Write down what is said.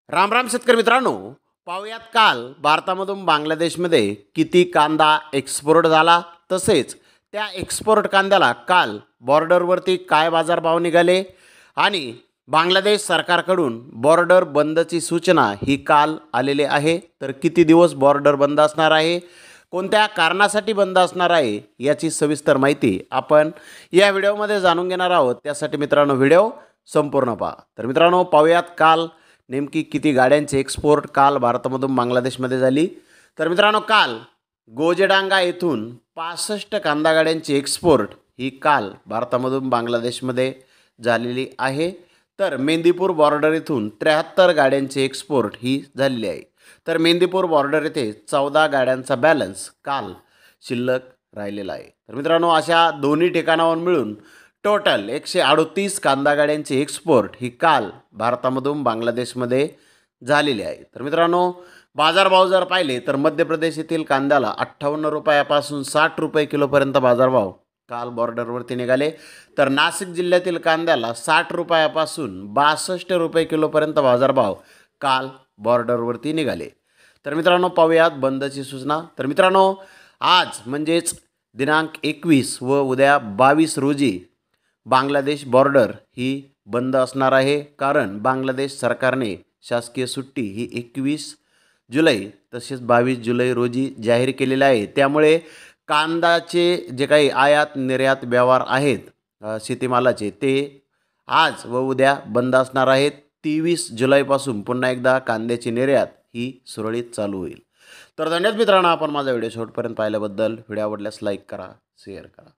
राम राम शेतकरी मित्रांनो, पाहुयात काल भारतामधून बांगलादेशमध्ये किती कांदा एक्सपोर्ट झाला, तसेच त्या एक्सपोर्ट कांद्याला काल बॉर्डरवरती काय बाजारभाव निघाले आणि बांगलादेश सरकारकडून बॉर्डर बंदची सूचना ही काल आलेली आहे. तर किती दिवस बॉर्डर बंद असणार आहे, कोणत्या कारणासाठी बंद असणार आहे याची सविस्तर माहिती आपण या व्हिडिओमध्ये जाणून घेणार आहोत. त्यासाठी मित्रांनो व्हिडिओ संपूर्ण पहा. तर मित्रांनो पाहुयात काल नेमकी किती गाड्यांची एक्सपोर्ट काल भारतामधून बांगलादेशमध्ये झाली. तर मित्रांनो काल गोजेडांगा येथून 65 कांदा गाड्यांची एक्सपोर्ट ही काल भारतामधून बांगलादेशमध्ये झालेली आहे. तर मेंदीपूर बॉर्डर येथून 73 गाड्यांची एक्सपोर्ट ही झालेली आहे. तर मेंदीपूर बॉर्डर येथे 14 गाड्यांचा बॅलन्स काल शिल्लक राहिलेला आहे. तर मित्रांनो अशा दोन्ही ठिकाणावर मिळून टोटल 138 कांदा गाड्यांची एक्सपोर्ट ही काल भारतामधून बांगलादेशमध्ये झालेली आहे. तर मित्रांनो बाजारभाव जर पाहिले तर मध्य प्रदेश येथील कांद्याला 58 रुपयापासून 60 रुपये किलोपर्यंत बाजारभाव काल बॉर्डरवरती निघाले. तर नाशिक जिल्ह्यातील कांद्याला 60 रुपयापासून 62 रुपये किलोपर्यंत बाजारभाव काल बॉर्डरवरती निघाले. तर मित्रांनो पाहूयात बंदची सूचना. तर मित्रांनो आज म्हणजेच दिनांक 21 व उद्या 22 रोजी बांगलादेश बॉर्डर ही बंद असणार आहे. कारण बांगलादेश सरकारने शासकीय सुट्टी ही 21 जुलै तसेच 22 जुलै रोजी जाहीर केलेले आहे. त्यामुळे कांद्याचे जे काही आयात निर्यात व्यवहार आहेत शेतीमालाचे ते आज व उद्या बंद असणार आहेत. 23 जुलैपासून पुन्हा एकदा कांद्याची निर्यात ही सुरळीत चालू होईल. तर धन्यवाद मित्रांनो, आपण माझा व्हिडिओ शेवटपर्यंत पाहिल्याबद्दल. व्हिडिओ आवडल्यास लाईक करा, शेअर करा.